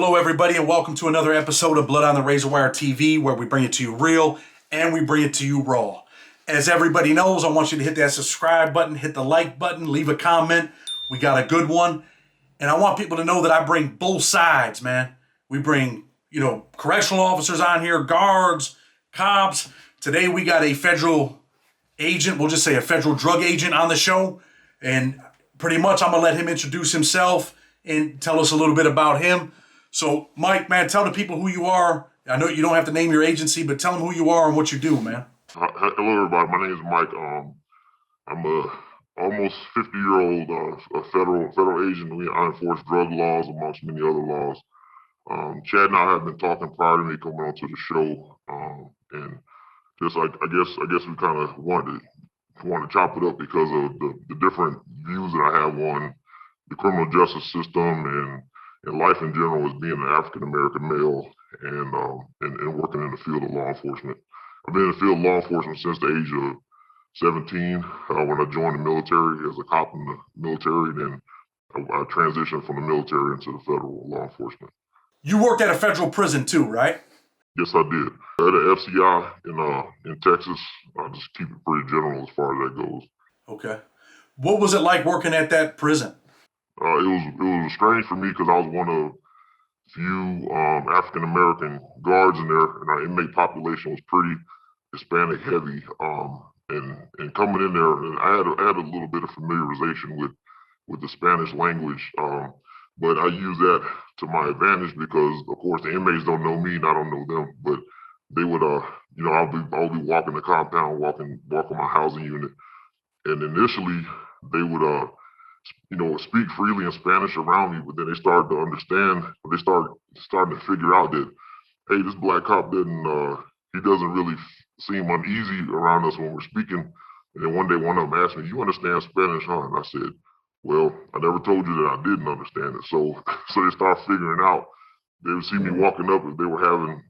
Hello, everybody, and welcome to another episode of Blood on the Razor Wire TV, where we bring it to you real and we bring it to you raw. As everybody knows, I want you to hit that subscribe button, hit the like button, leave a comment. We got a good one. And I want people to know that I bring both sides, man. We bring, correctional officers on here, guards, cops. Today we got a federal agent, we'll just say a federal drug agent on the show. And pretty much I'm going to let him introduce himself and tell us a little bit about him. So, Mike, man, tell the people who you are. I know you don't have to name your agency, but tell them who you are and what you do, man. Hello, everybody. My name is Mike. I'm a almost 50-year-old federal agent. I enforce drug laws amongst many other laws. Chad and I have been talking prior to me coming onto the show, and just I guess we kind of wanted to chop it up because of the different views that I have on the criminal justice system and life in general as being an African American male and working in the field of law enforcement. I've been in the field of law enforcement since the age of 17 when I joined the military as a cop in the military. Then I transitioned from the military into the federal law enforcement. You worked at a federal prison too, right? Yes, I did. At an FCI in Texas. I'll just keep it pretty general as far as that goes. Okay. What was it like working at that prison? It was strange for me because I was one of few African American guards in there, and our inmate population was pretty Hispanic heavy. And coming in there, and I had a little bit of familiarization with the Spanish language, but I use that to my advantage because, of course, the inmates don't know me and I don't know them. But they would, I'll be walking the compound, walking my housing unit, and initially they would speak freely in Spanish around me, but then they started to understand, they starting to figure out that, hey, this black cop he doesn't really seem uneasy around us when we're speaking. And then one day one of them asked me, "You understand Spanish, huh?" And I said, "Well, I never told you that I didn't understand it." So they start figuring out. They would see me walking up if they were having,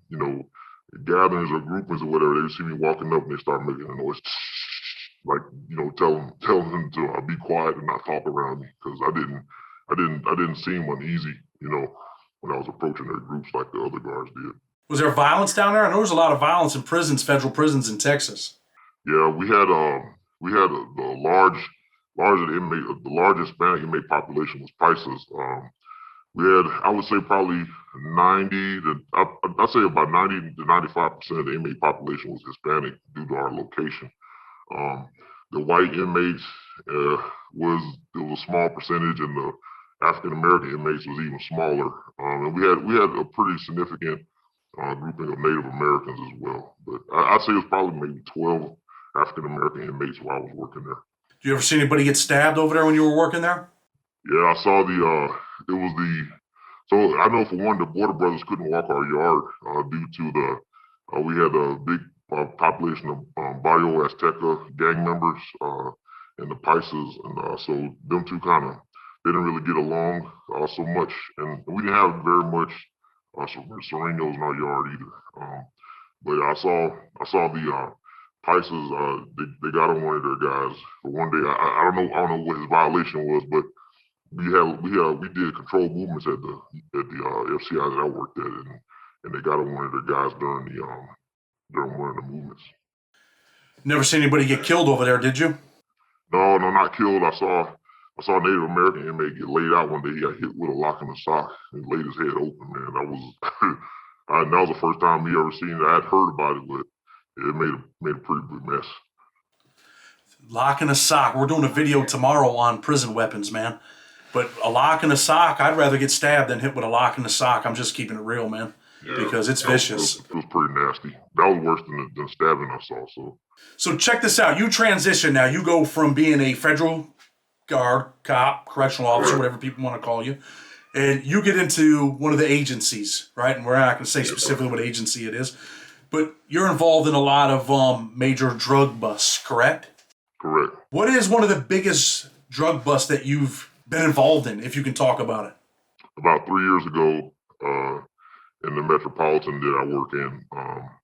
gatherings or groupings or whatever. They would see me walking up and they start making a noise. Like, telling them to be quiet and not talk around me because I didn't seem uneasy, when I was approaching their groups like the other guards did. Was there violence down there? I know there's a lot of violence in prisons, federal prisons in Texas. Yeah, we had the largest Hispanic inmate population was Pisces. We had, I would say, probably I'd say about 90 to 95% of the inmate population was Hispanic due to our location. The white inmates was a small percentage, and the African American inmates was even smaller. And we had a pretty significant grouping of Native Americans as well. But I'd say it was probably maybe 12 African American inmates while I was working there. Do you ever see anybody get stabbed over there when you were working there? Yeah, I saw so I know for one, the Border Brothers couldn't walk our yard due to we had a big population of Barrio Azteca gang members and the Pisces, and so them two they didn't really get along so much, and we didn't have very much Serenos in our yard either. But I saw the Pisces. They got on one of their guys for one day. I don't know what his violation was, but we did controlled movements at the FCI that I worked at, and they got on one of their guys during one of the movements. Never seen anybody get killed over there, did you? No, not killed. I saw a Native American inmate get laid out one day. He got hit with a lock in the sock and laid his head open, man. That was the first time we ever seen it. I'd heard about it, but it made a pretty big mess. Lock in a sock. We're doing a video tomorrow on prison weapons, man. But a lock in a sock, I'd rather get stabbed than hit with a lock in the sock. I'm just keeping it real, man. Yeah, because it's vicious. It was pretty nasty. That was worse than stabbing I saw. So check this out. You transition now. You go from being a federal guard, cop, correctional officer, whatever people want to call you, and you get into one of the agencies, right? And we're not going to say specifically what agency it is, but you're involved in a lot of major drug busts, correct? Correct. What is one of the biggest drug busts that you've been involved in, if you can talk about it? About 3 years ago, in the metropolitan that I work in,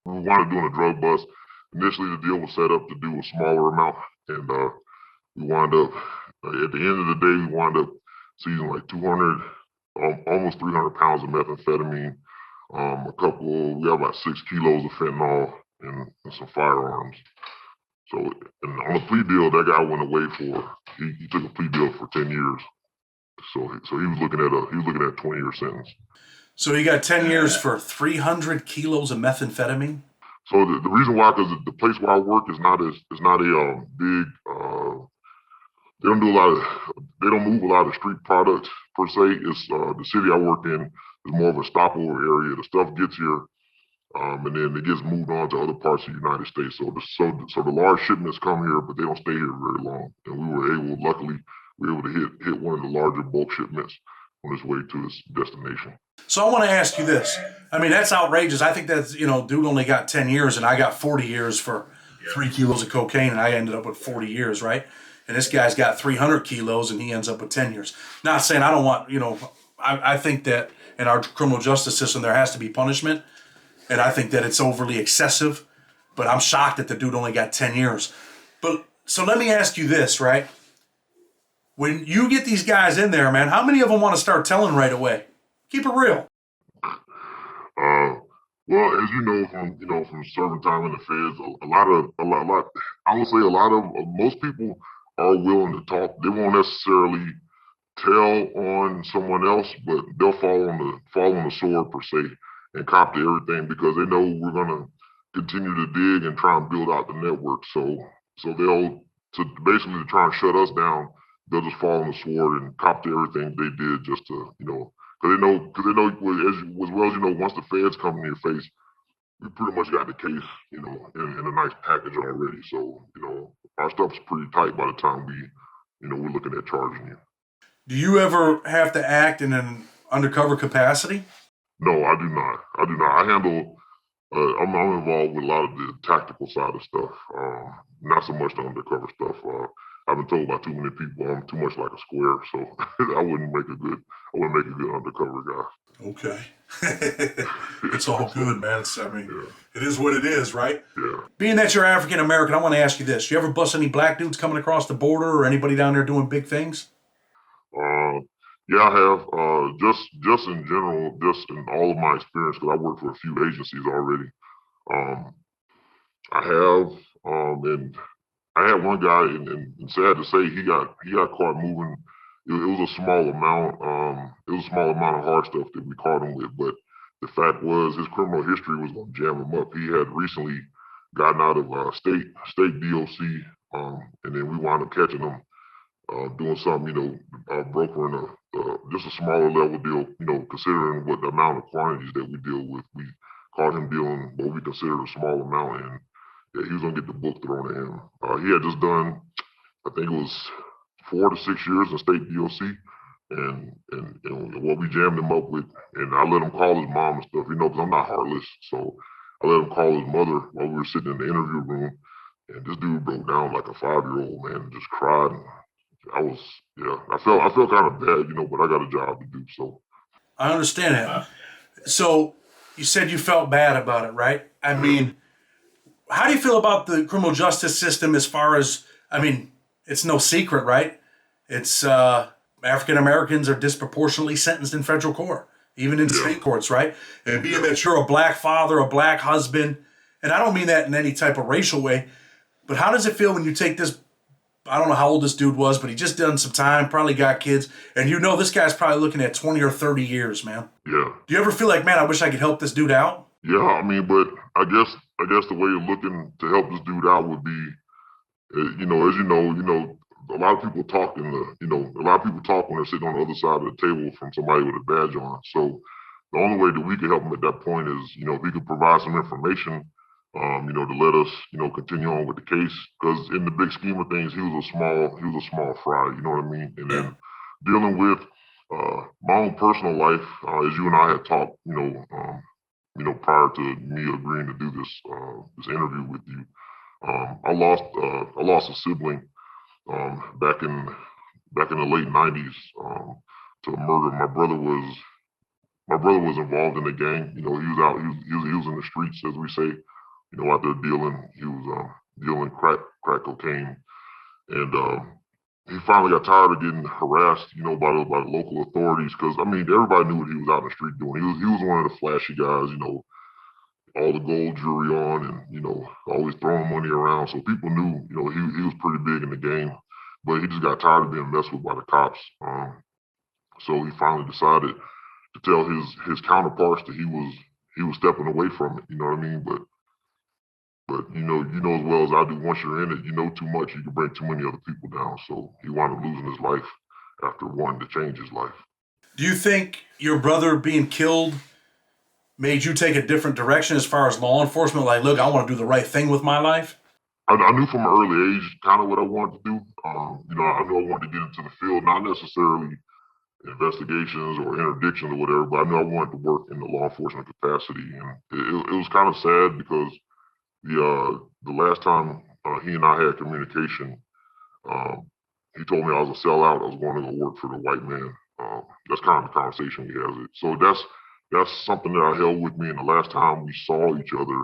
we wound up doing a drug bust. Initially, the deal was set up to do a smaller amount, and we wound up, at the end of the day, we wound up seizing like 200 almost 300 pounds of methamphetamine. We have about 6 kilos of fentanyl and some firearms. So, and on a plea deal, that guy went away he took a plea deal for 10 years. So he was looking at a 20-year sentence. So he got 10 years for 300 kilos of methamphetamine? So the reason why, because the place where I work is not a big. They don't do a lot of. They don't move a lot of street products per se. It's the city I work in is more of a stopover area. The stuff gets here, and then it gets moved on to other parts of the United States. So the large shipments come here, but they don't stay here very long. And luckily, we were able to hit one of the larger bulk shipments on its way to its destination. So I want to ask you this. I mean, that's outrageous. I think that's, dude only got 10 years and I got 40 years for 3 kilos of cocaine and I ended up with 40 years, right? And this guy's got 300 kilos and he ends up with 10 years. Not saying I don't want, I think that in our criminal justice system there has to be punishment. And I think that it's overly excessive. But I'm shocked that the dude only got 10 years. But so let me ask you this, right? When you get these guys in there, man, how many of them want to start telling right away? Keep it real. Well, as from serving time in the feds, I would say a lot of most people are willing to talk. They won't necessarily tell on someone else, but they'll fall on the sword per se and cop to everything because they know we're gonna continue to dig and try and build out the network. So they'll to basically to try and shut us down, they'll just fall on the sword and cop to everything they did just to because they know as well as once the feds come in your face, we pretty much got the case in a nice package already. So our stuff's pretty tight by the time we're looking at charging you. Do you ever have to act in an undercover capacity? No, I do not. I handle. I'm involved with a lot of the tactical side of stuff. Not so much the undercover stuff. I've been told by too many people I'm too much like a square, so I wouldn't make a good undercover guy. Okay. It's all good, man. It is what it is, right? Yeah. Being that you're African American, I want to ask you this. You ever bust any black dudes coming across the border or anybody down there doing big things? Yeah, I have. Just in general, just in all of my experience, because I worked for a few agencies already. Um, I have, and I had one guy, and sad to say, he got caught moving. It was a small amount. It was a small amount of hard stuff that we caught him with, but the fact was his criminal history was going to jam him up. He had recently gotten out of state DOC, and then we wound up catching him doing something, brokering just a smaller level deal, considering what the amount of quantities that we deal with. We caught him dealing what we considered a small amount, and yeah, he was gonna get the book thrown at him. He had just done, I think it was 4 to 6 years in state DOC, and what we jammed him up with, and I let him call his mom and stuff, because I'm not heartless, so I let him call his mother while we were sitting in the interview room, and this dude broke down like a 5-year-old, man, and just cried. I felt kind of bad, but I got a job to do, so. I understand that. So you said you felt bad about it, right? I mean, how do you feel about the criminal justice system as far as, it's no secret, right? It's African Americans are disproportionately sentenced in federal court, even in state courts, right? And being that you're a black father, a black husband, and I don't mean that in any type of racial way, but how does it feel when you take this, I don't know how old this dude was, but he just done some time, probably got kids, and this guy's probably looking at 20 or 30 years, man. Yeah. Do you ever feel like, man, I wish I could help this dude out? Yeah, but I guess the way you're looking to help this dude out would be, as a lot of people talk a lot of people talk when they're sitting on the other side of the table from somebody with a badge on. So the only way that we could help him at that point is, if we could provide some information, to let us, continue on with the case. Because in the big scheme of things, he was a small fry, you know what I mean? And then dealing with my own personal life, as you and I had talked, prior to me agreeing to do this interview with you, I lost a sibling back in the late '90s to a murder. My brother was involved in the gang. He was in the streets, as we say. Out there dealing. He was dealing crack cocaine, and he finally got tired of getting harassed, by the local authorities. Because I mean, everybody knew what he was out in the street doing. He was one of the flashy guys, all the gold jewelry on, and always throwing money around. So people knew, he was pretty big in the game. But he just got tired of being messed with by the cops. So he finally decided to tell his counterparts that he was stepping away from it. You know what I mean? But you know as well as I do, once you're in it, you know too much, you can bring too many other people down. So he wound up losing his life after wanting to change his life. Do you think your brother being killed made you take a different direction as far as law enforcement? Like, look, I want to do the right thing with my life. I knew from an early age kind of what I wanted to do. I knew I wanted to get into the field, not necessarily investigations or interdictions or whatever, but I knew I wanted to work in the law enforcement capacity. And it was kind of sad because the last time he and I had communication, um, he told me I was a sellout. I was going to go work for the white man. That's kind of the conversation we had. So that's something that I held with me. And the last time we saw each other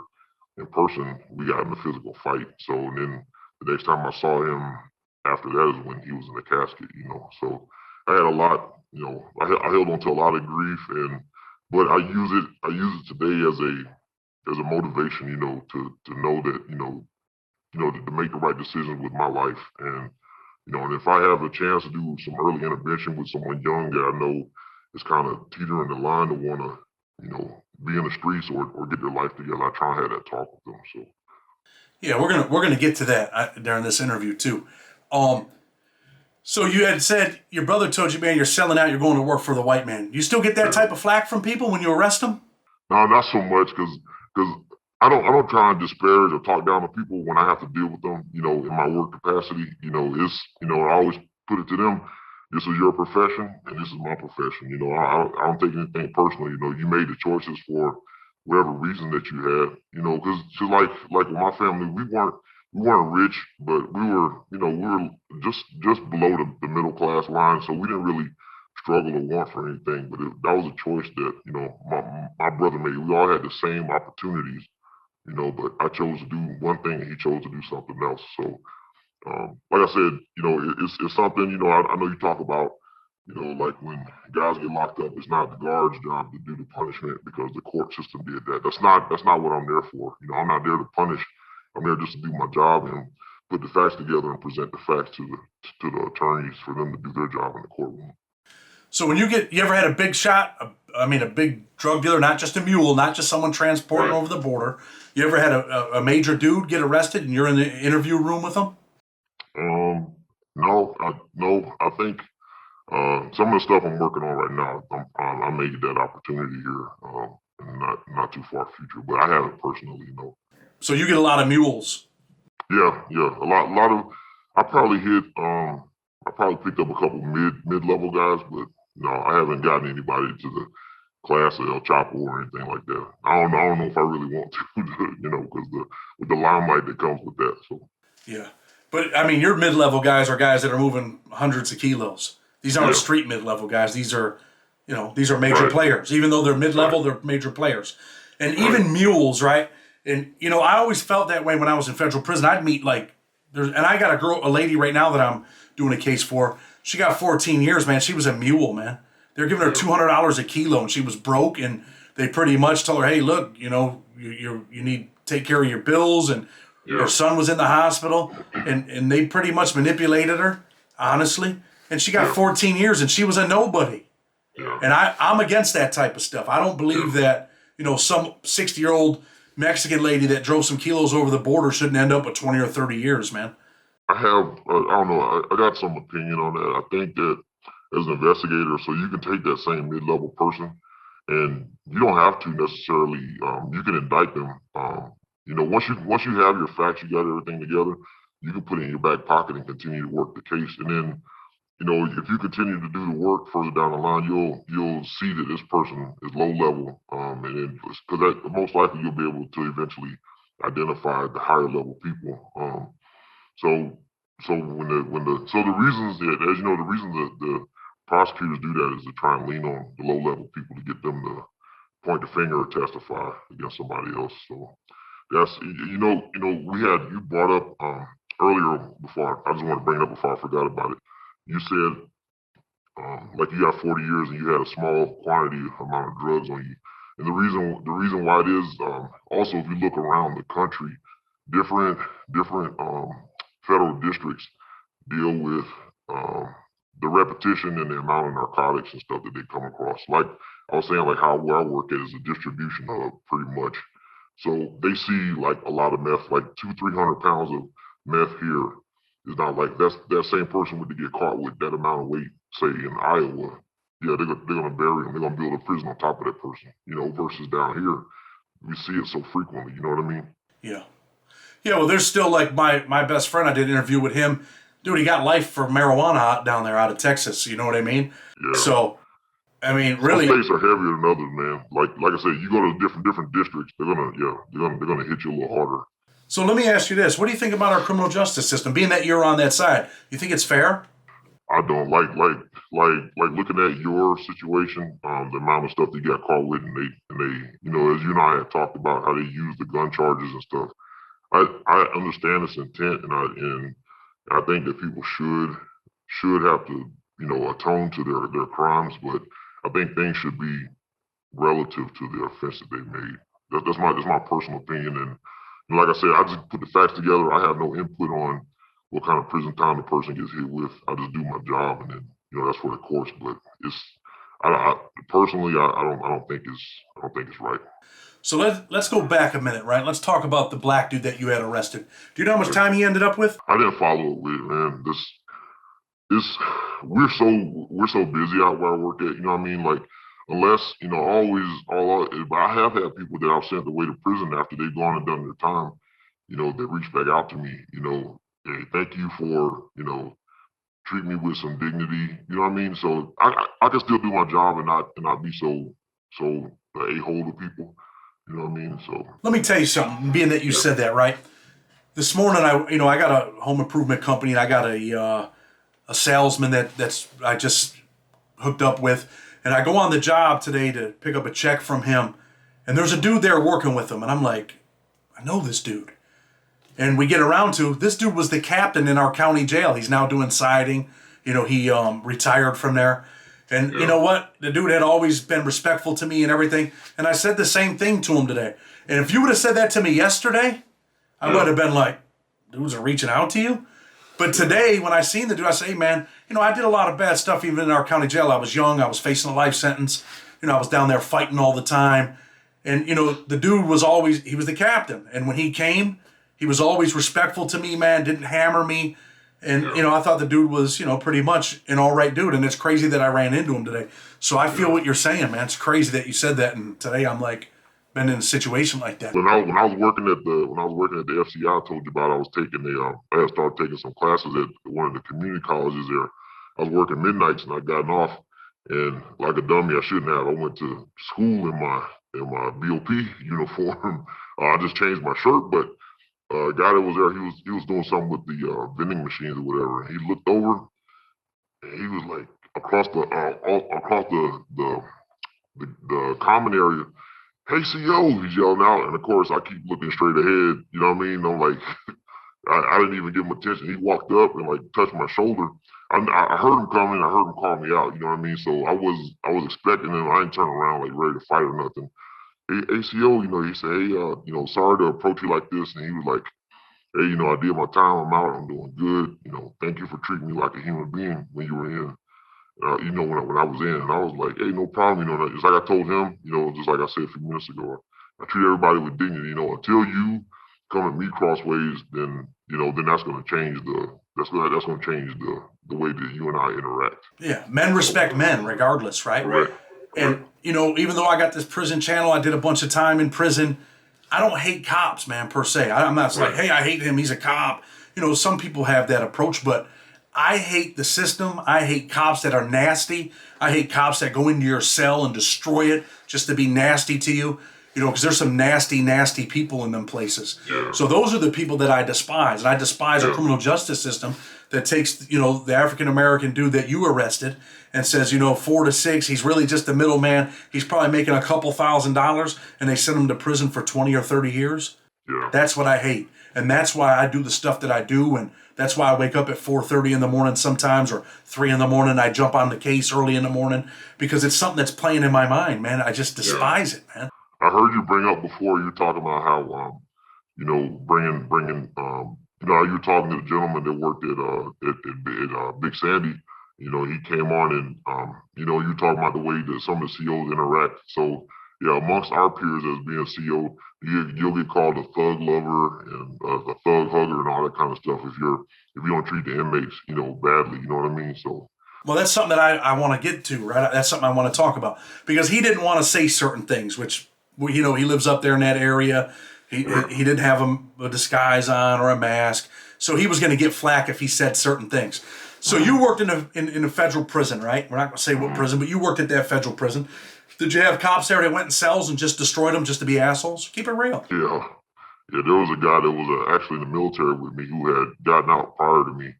in person, we got in a physical fight. So then the next time I saw him after that is when he was in the casket. So I had a lot. I held on to a lot of grief, but I use it today as a motivation. To know that to make the right decisions with my life. And if I have a chance to do some early intervention with someone young that I know is kind of teetering the line to want to, be in the streets or get their life together, I try and have that talk with them. So Yeah, we're gonna get to that during this interview too. Um, so you had said your brother told you, man, you're selling out. You're going to work for the white man. You still get that yeah. type of flack from people when you arrest them? No, not so much because I don't try and disparage or talk down to people when I have to deal with them. In my work capacity, I always put it to them. This is your profession, and this is my profession. I don't take anything personally. You made the choices for whatever reason that you had. Because just like with my family, we weren't rich, but we were just below the middle class line, so we didn't really struggle or want for anything. But that was a choice that my brother made. We all had the same opportunities, but I chose to do one thing and he chose to do something else. So, like I said, it's something. I know you talk about. Like when guys get locked up, it's not the guard's job to do the punishment because the court system did that. That's not what I'm there for. I'm not there to punish. I'm there just to do my job and put the facts together and present the facts to the attorneys for them to do their job in the courtroom. So when you ever had a big shot? A big drug dealer, not just a mule, not just someone transporting Right. over the border. You ever had a major dude get arrested and you're in the interview room with him? Um, no, I think some of the stuff I'm working on right now, I may get that opportunity here, in not too far future, but I haven't personally. So you get a lot of mules. Yeah, yeah, a lot of. I probably hit. I probably picked up a couple mid level guys, but no, I haven't gotten anybody to the class of El Chapo or anything like that. I don't know if I really want to, because with the limelight that comes with that. So Yeah. But your mid-level guys are guys that are moving hundreds of kilos. These aren't yeah, street mid-level guys. These are major right, players. Even though they're right, mid-level, they're major players. And right, even mules, right? And I always felt that way when I was in federal prison. I'd meet and I got a lady right now that I'm doing a case for. She got 14 years, man. She was a mule, man. They're giving her yeah, $200 a kilo, and she was broke. And they pretty much told her, "Hey, look, you need to take care of your bills." And her yeah, son was in the hospital, and they pretty much manipulated her, honestly. And she got yeah, 14 years, and she was a nobody. yeah, And I'm against that type of stuff. I don't yeah. believe that some 60-year-old Mexican lady that drove some kilos over the border shouldn't end up with 20 or 30 years, man. I have, I don't know, I got some opinion on that. I think that as an investigator, so you can take that same mid-level person, and you don't have to necessarily, you can indict them. Once you have your facts, you got everything together, you can put it in your back pocket and continue to work the case. And then, if you continue to do the work further down the line, you'll see that this person is low level, and then because most likely you'll be able to eventually identify the higher level people. So the reasons that, as you know, the reason that the prosecutors do that is to try and lean on the low level people to get them to point the finger or testify against somebody else. So that's we had you brought up earlier before I just want to bring it up before I forgot about it. you said like you got 40 years and you had a small quantity amount of drugs on you. And the reason why it is also if you look around the country, different federal districts deal with um, the repetition and the amount of narcotics and stuff that they come across. Like I was saying, like how where I work at is a distribution hub, pretty much. So they see like a lot of meth, like 200-300 pounds of meth here is not like that same person would get caught with that amount of weight, say in Iowa. Yeah, they're gonna bury him. They're gonna build a prison on top of that person, versus down here we see it so frequently. You know what I mean? Yeah. Yeah, well, there's still like my best friend. I did an interview with him. Dude, he got life for marijuana down there out of Texas. You know what I mean? Yeah. So, I mean, Some really, states are heavier than others, man. Like I said, you go to different districts, they're gonna hit you a little harder. so let me ask you this. What do you think about our criminal justice system? Being that you're on that side, you think it's fair? I don't like looking at your situation, the amount of stuff they got caught with, and they, as you and I had talked about how they use the gun charges and stuff. I understand its intent, and I think that people should have to atone to their crimes, but I think things should be relative to the offense that they made. That's my personal opinion, and like I said, I just put the facts together. I have no input on what kind of prison time the person gets hit with. I just do my job, and then that's for the courts. But it's I personally I don't think it's right. So let's go back a minute, right? Let's talk about the black dude that you had arrested. Do you know how much time he ended up with? I didn't follow it with it, man. This we're so busy out where I work at. You know what I mean? Like unless but I have had people that I've sent away to prison after they've gone and done their time. They reach back out to me. Hey, thank you for treat me with some dignity. You know what I mean? So I can still do my job and not be so a hole to people. You know what I mean? So Let me tell you something. Being that you said that, right? This morning, I got a home improvement company, and I got a salesman that's I just hooked up with, and I go on the job today to pick up a check from him, and there's a dude there working with him, and I'm like, I know this dude. And we get around to, this dude was the captain in our county jail. He's now doing siding. He retired from there. And you know what? The dude had always been respectful to me and everything. And I said the same thing to him today. And if you would have said that to me yesterday, I would have been like, dudes are reaching out to you. But today, when I seen the dude, I say, hey, man, I did a lot of bad stuff even in our county jail. I was young. I was facing a life sentence. I was down there fighting all the time. And, the dude he was the captain. And when he came, he was always respectful to me, man, didn't hammer me. And, I thought the dude was, pretty much an all right dude. And it's crazy that I ran into him today. So I feel what you're saying, man. It's crazy that you said that. And today I'm like, been in a situation like that. when I was working at the FCI, I told you about, I had started taking some classes at one of the community colleges there. I was working midnights and I gotten off, and like a dummy, I shouldn't have. I went to school in my BOP uniform. I just changed my shirt, but a guy that was there, he was doing something with the vending machines or whatever. And he looked over and he was like across the common area. Hey, CO, he's yelling out, and of course I keep looking straight ahead. You know what I mean? I'm like, I didn't even give him attention. He walked up and like touched my shoulder. I heard him coming. I heard him call me out. You know what I mean? So I was expecting him. I didn't turn around like ready to fight or nothing. Hey, ACO, he said, hey, sorry to approach you like this, and he was like, hey, I did my time. I'm out. I'm doing good. Thank you for treating me like a human being when you were in. When I was in, and I was like, hey, no problem. Just like I told him, just like I said a few minutes ago, I treat everybody with dignity. Until you come at me crossways, then that's going to change the way that you and I interact. Yeah, men respect men regardless, right? Right. And, even though I got this prison channel, I did a bunch of time in prison. I don't hate cops, man, per se. I'm not like, hey, I hate him. He's a cop. Some people have that approach, but I hate the system. I hate cops that are nasty. I hate cops that go into your cell and destroy it just to be nasty to you. Because there's some nasty, nasty people in them places. Yeah. So those are the people that I despise. And I despise our criminal justice system that takes, the African-American dude that you arrested and says, 4 to 6, he's really just the middleman. He's probably making a couple $1,000s, and they send him to prison for 20 or 30 years. Yeah. That's what I hate. And that's why I do the stuff that I do. And that's why I wake up at 4:30 in the morning sometimes, or 3 in the morning. I jump on the case early in the morning because it's something that's playing in my mind, man. I just despise it, man. I heard you bring up before, you talking about how bringing you were talking to the gentleman that worked at Big Sandy. He came on and you talking about the way that some of the COs interact. So yeah, amongst our peers as being CO, you'll get called a thug lover and a thug hugger and all that kind of stuff if you don't treat the inmates badly. You know what I mean? So Well, that's something that I want to get to, right? That's something I want to talk about because he didn't want to say certain things, which, he lives up there in that area. He didn't have a disguise on or a mask, so he was going to get flack if he said certain things. So you worked in a federal prison, right? We're not going to say what prison, but you worked at that federal prison. Did you have cops there that went in cells and just destroyed them just to be assholes? Keep it real. yeah, yeah. There was a guy that was actually in the military with me who had gotten out prior to me.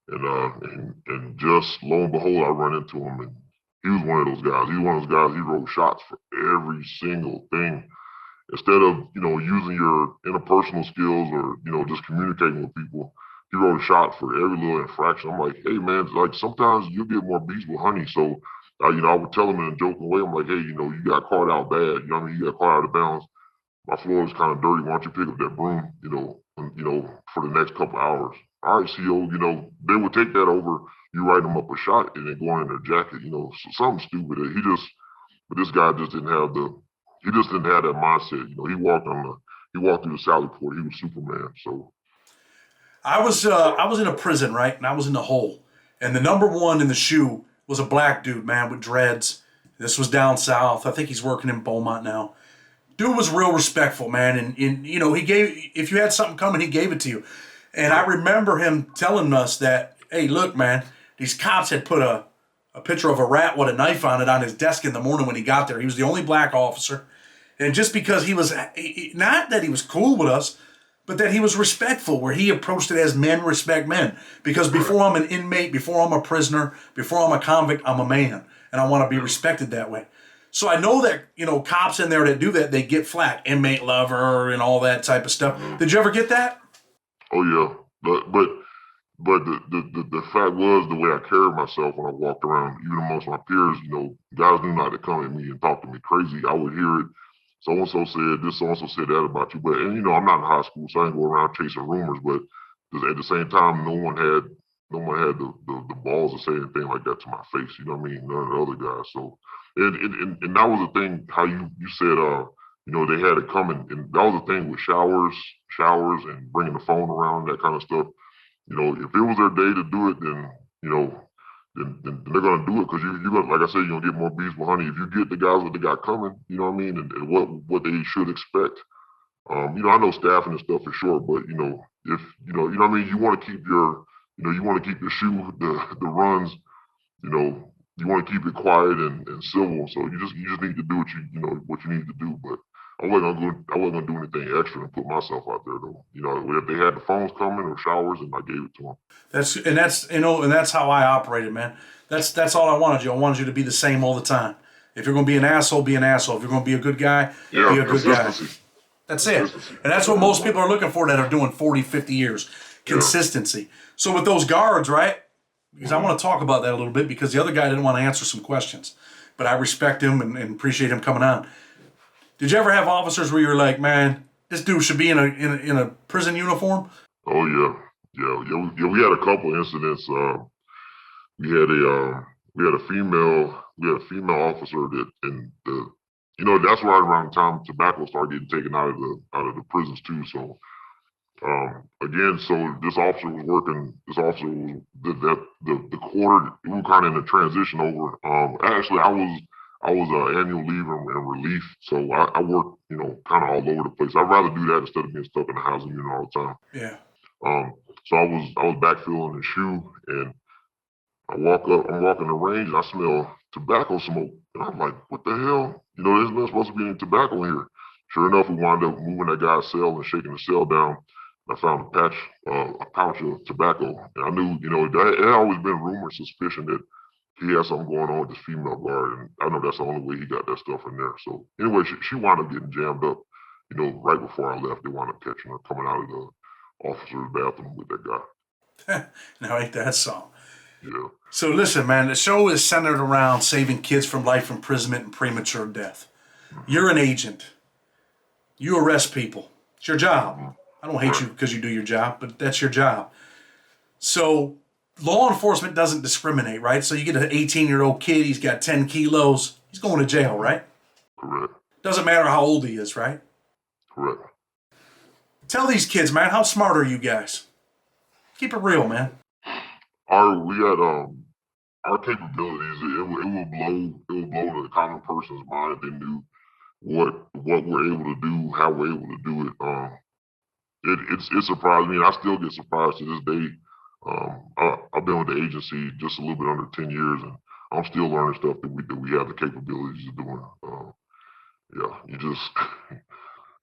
And just lo and behold, I run into him, and he was one of those guys. He was one of those guys. He wrote shots for every single thing. Instead of using your interpersonal skills or just communicating with people, he wrote a shot for every little infraction. I'm like, hey man, like sometimes you get more bees with honey. So I would tell him in a joking way. I'm like, hey, you got caught out bad. You know what I mean? You got caught out of bounds. My floor is kind of dirty. Why don't you pick up that broom, for the next couple hours? All right, CO, they would take that over. You write them up a shot and then go in their jacket, something stupid. But this guy he just didn't have that mindset. He walked through the Sally Port. He was Superman. So I was in a prison, right, and I was in the hole, and the number one in the shoe was a black dude, man, with dreads. This was down south. I think he's working in Beaumont now. Dude was real respectful, man, and he gave, if you had something coming, he gave it to you. And I remember him telling us that, hey, look, man, these cops had put a picture of a rat with a knife on it on his desk in the morning when he got there. He was the only black officer. And just because he was, not that he was cool with us, but that he was respectful, where he approached it as men respect men. Because before I'm an inmate, before I'm a prisoner, before I'm a convict, I'm a man. And I want to be respected that way. So I know that, cops in there that do that, they get flack, inmate lover and all that type of stuff. Did you ever get that? oh yeah, but the fact was the way I carried myself when I walked around, even amongst my peers, guys knew not to come at me and talk to me crazy. I would hear it. So and so said this, so and so said that about you. But I'm not in high school, so I didn't go around chasing rumors. But at the same time, no one had the balls to say anything like that to my face. You know what I mean? None of the other guys. So and that was the thing. How you said they had it coming, and that was the thing with showers, and bringing the phone around, that kind of stuff. If it was their day to do it, then then they're gonna do it because you're gonna, like I said, you're gonna get more bees with honey if you get the guys what they got coming. You know what I mean, and what they should expect. I know staffing and stuff is short, but if what I mean, you want to keep your shoe the runs. You want to keep it quiet and civil. So you just need to do what you need to do. But I wasn't gonna do anything extra and put myself out there though. If they had the phones coming or showers, and I gave it to them. That's how I operated, man. That's all I wanted you. I wanted you to be the same all the time. If you're gonna be an asshole, be an asshole. If you're gonna be a good guy, Yeah, be a good guy. consistency. That's it. And that's what most people are looking for that are doing 40, 50 years. Consistency. So with those guards, right? Because I want to talk about that a little bit because the other guy didn't want to answer some questions. But I respect him and appreciate him coming on. Did you ever have officers where you're like, man, this dude should be in a prison uniform? Oh yeah. We had a couple incidents. We had a female officer that, and that's right around the time tobacco started getting taken out of the prisons too. So again, so this officer was working. This officer was the quarter. We were kind of in a transition over. Actually, I was annual leave and relief, so I worked kind of all over the place. I'd rather do that instead of being stuck in the housing unit all the time. Yeah. So I was backfilling the shoe, and I'm walking the range, and I smell tobacco smoke, and I'm like, what the hell? There's not supposed to be any tobacco in here. Sure enough, we wound up moving that guy's cell and shaking the cell down. I found a pouch of tobacco, and I knew, it had always been rumor, suspicion that he had something going on with this female guard, and I know that's the only way he got that stuff in there. So anyway, she wound up getting jammed up, right before I left. They wound up catching her coming out of officer's bathroom with that guy. Now ain't that something? Yeah. So listen, man, the show is centered around saving kids from life imprisonment and premature death. You're an agent. You arrest people. It's your job. I don't hate you because you do your job, but that's your job. So law enforcement doesn't discriminate, right? So you get an 18-year-old kid, he's got 10 kilos, he's going to jail, right? Correct. Doesn't matter how old he is, right? Correct. Tell these kids, man, how smart are you guys? Keep it real, man. We had our capabilities. It will blow the common person's mind if they knew what we're able to do, how we're able to do it. It surprised me, and I still get surprised to this day. I've been with the agency just a little bit under 10 years, and I'm still learning stuff that we have the capabilities of doing. Yeah, you just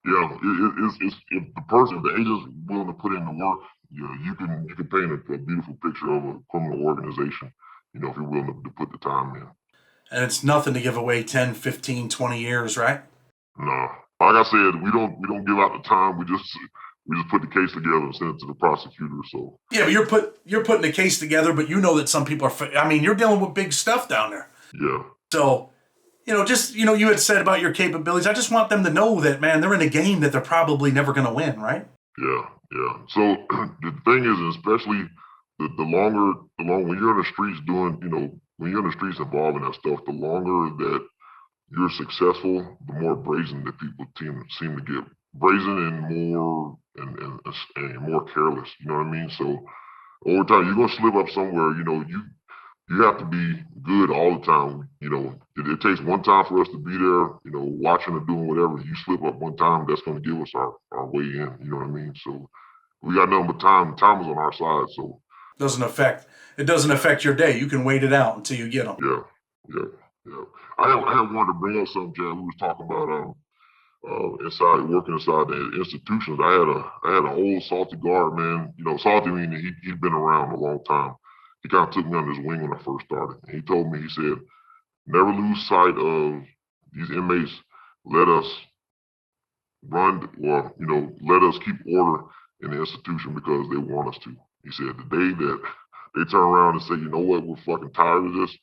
it's if the agent's willing to put in the work, you can paint a beautiful picture of a criminal organization. If you're willing to put the time in. And it's nothing to give away 10, 15, 20 years, right? No, like I said, we don't give out the time. We just put the case together and send it to the prosecutor. So yeah, but you're putting the case together, but you know that some people are. I mean, you're dealing with big stuff down there. Yeah. So, you had said about your capabilities. I just want them to know that, man, they're in a game that they're probably never going to win, right? Yeah. So the thing is, especially the longer when you're in the streets doing, when you're in the streets involved in that stuff, the longer that you're successful, the more brazen that people seem to get. Brazen and more careless. You know what I mean? So over time, you're gonna slip up somewhere. You have to be good all the time. It takes one time for us to be there. Watching or doing whatever. You slip up one time, that's gonna give us our way in. You know what I mean? So we got nothing but time. Time is on our side. So it doesn't affect your day. You can wait it out until you get them. Yeah. I have wanted to bring up something, Chad. We was talking about working inside the institutions. I had an old salty guard, man. Salty meaning he'd been around a long time. He kind of took me under his wing when I first started. And he told me, he said, never lose sight of these inmates. Let us run, or let us keep order in the institution because they want us to. He said the day that they turn around and say, you know what, we're fucking tired of this.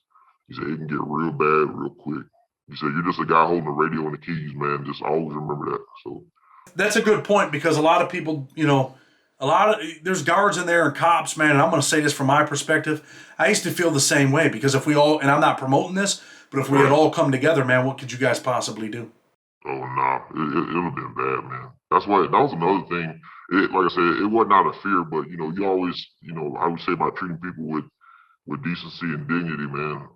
He said it can get real bad real quick. He said you're just a guy holding the radio and the keys, man. Just always remember that. So that's a good point, because a lot of people, there's guards in there and cops, man. And I'm going to say this from my perspective. I used to feel the same way, because if we all, and I'm not promoting this, but if we had all come together, man, what could you guys possibly do? Oh no, it would have been bad, man. That was another thing. Like I said, it wasn't out of fear, but you always, I would say about treating people with decency and dignity, man.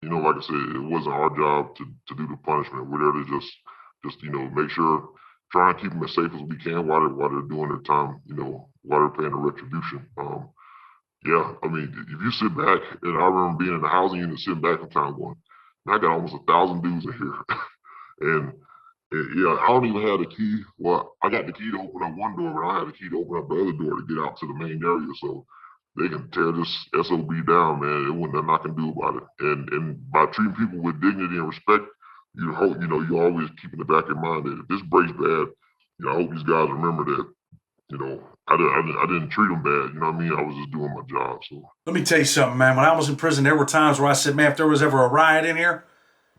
Like I said, it wasn't our job to do the punishment. We're there to just make sure, try and keep them as safe as we can while they're doing their time, while they're paying the retribution. Yeah, I mean, if you sit back, and I remember being in the housing unit, sitting back in time going, I got almost 1,000 dudes in here. and yeah, I don't even have the key. Well, I got the key to open up one door, but I don't have the key to open up the other door to get out to the main area. So they can tear this SOB down, man. It wasn't nothing I can do about it. And by treating people with dignity and respect, you always keep in the back of your mind that if this breaks bad, I hope these guys remember that, I didn't treat them bad. You know what I mean? I was just doing my job. So let me tell you something, man. When I was in prison, there were times where I said, man, if there was ever a riot in here,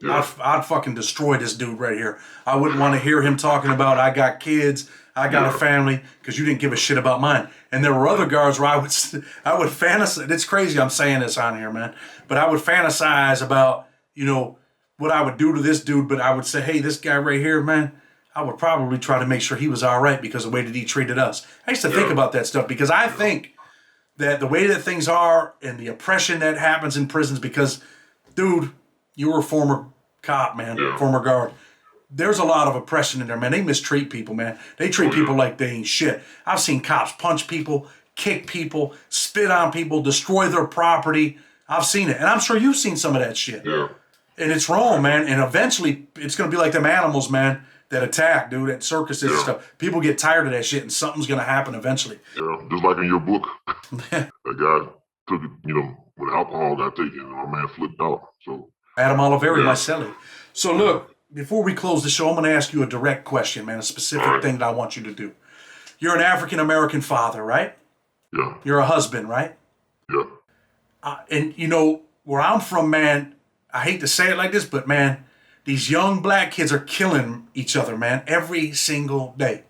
yeah, I'd fucking destroy this dude right here. I wouldn't want to hear him talking about, I got kids, I got a family, because you didn't give a shit about mine. And there were other guards where I would fantasize. It's crazy I'm saying this on here, man. But I would fantasize about, what I would do to this dude. But I would say, hey, this guy right here, man, I would probably try to make sure he was all right because of the way that he treated us. I used to think about that stuff, because I think that the way that things are and the oppression that happens in prisons, because, dude, you were a former cop, man, former guard. There's a lot of oppression in there, man. They mistreat people, man. They treat people like they ain't shit. I've seen cops punch people, kick people, spit on people, destroy their property. I've seen it. And I'm sure you've seen some of that shit. Yeah. And it's wrong, man. And eventually, it's going to be like them animals, man, that attack, dude, at circuses and stuff. People get tired of that shit, and something's going to happen eventually. Yeah, just like in your book. That guy took it, when alcohol got taken, and my man flipped out. So Adam Oliveri, my cellie. So look, before we close the show, I'm going to ask you a direct question, man, a specific thing that I want you to do. You're an African-American father, right? Yeah. You're a husband, right? Yeah. And you know, where I'm from, man, I hate to say it like this, but man, these young black kids are killing each other, man, every single day.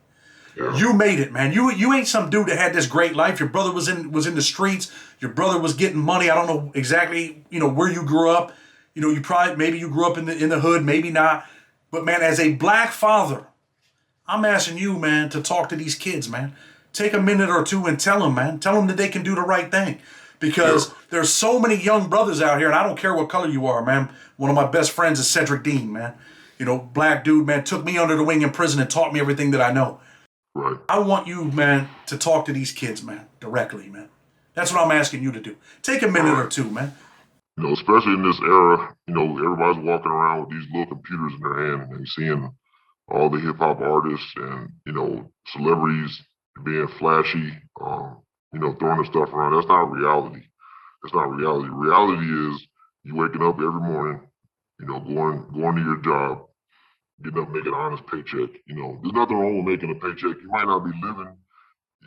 Yeah. You made it, man. You ain't some dude that had this great life. Your brother was in the streets. Your brother was getting money. I don't know exactly, where you grew up. You probably maybe you grew up in the hood, maybe not. But man, as a black father, I'm asking you, man, to talk to these kids, man. Take a minute or two and tell them, man. Tell them that they can do the right thing. Because there's so many young brothers out here, and I don't care what color you are, man. One of my best friends is Cedric Dean, man. Black dude, man, took me under the wing in prison and taught me everything that I know. Right. I want you, man, to talk to these kids, man, directly, man. That's what I'm asking you to do. Take a minute or two, man. Especially in this era, everybody's walking around with these little computers in their hand and seeing all the hip hop artists and, celebrities being flashy, throwing their stuff around. That's not reality. That's not reality. Reality is you waking up every morning, going to your job, getting up, making an honest paycheck. There's nothing wrong with making a paycheck. You might not be living,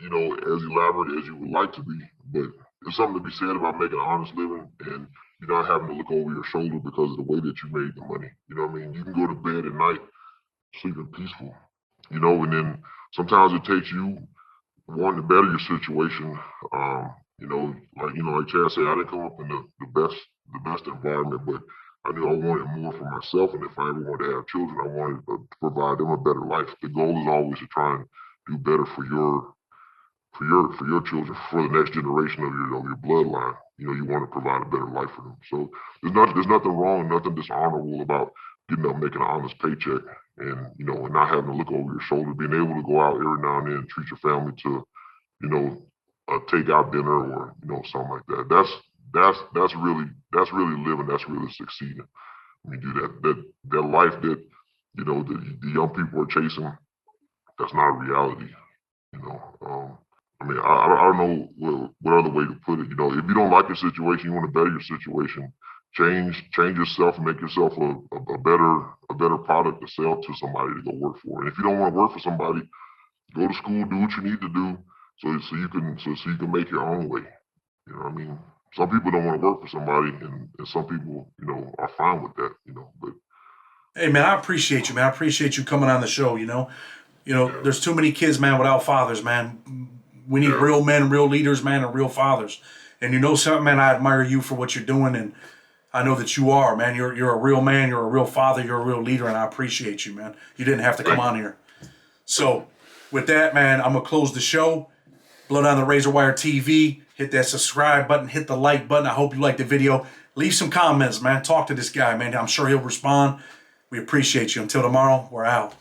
as elaborate as you would like to be, but there's something to be said about making an honest living and you're not having to look over your shoulder because of the way that you made the money. You know what I mean? You can go to bed at night sleeping peaceful, and then sometimes it takes you wanting to better your situation. Like Chad said, I didn't come up in the best environment, but I knew I wanted more for myself. And if I ever wanted to have children, I wanted to provide them a better life. The goal is always to try and do better for your children, for the next generation of your bloodline. You want to provide a better life for them. So there's nothing wrong, nothing dishonorable about getting up, making an honest paycheck, and and not having to look over your shoulder, being able to go out every now and then and treat your family to, take out dinner or something like that. That's really living. That's really succeeding. When you do that life that the young people are chasing, that's not reality. I don't know what other way to put it. If you don't like your situation, you want to better your situation, change yourself, make yourself a better product to sell to somebody to go work for. And if you don't want to work for somebody, go to school, do what you need to do, so you can make your own way. Some people don't want to work for somebody, and some people, are fine with that. But Hey, man, I appreciate you, man. I appreciate you coming on the show, There's too many kids, man, without fathers, man. We need real men, real leaders, man, and real fathers. And something, man, I admire you for what you're doing, and I know that you are, man. You're a real man, you're a real father, you're a real leader, and I appreciate you, man. You didn't have to come on here. So, with that, man, I'm going to close the show. Blood on the Razor Wire TV. Hit that subscribe button, hit the like button. I hope you liked the video. Leave some comments, man. Talk to this guy, man. I'm sure he'll respond. We appreciate you. Until tomorrow, we're out.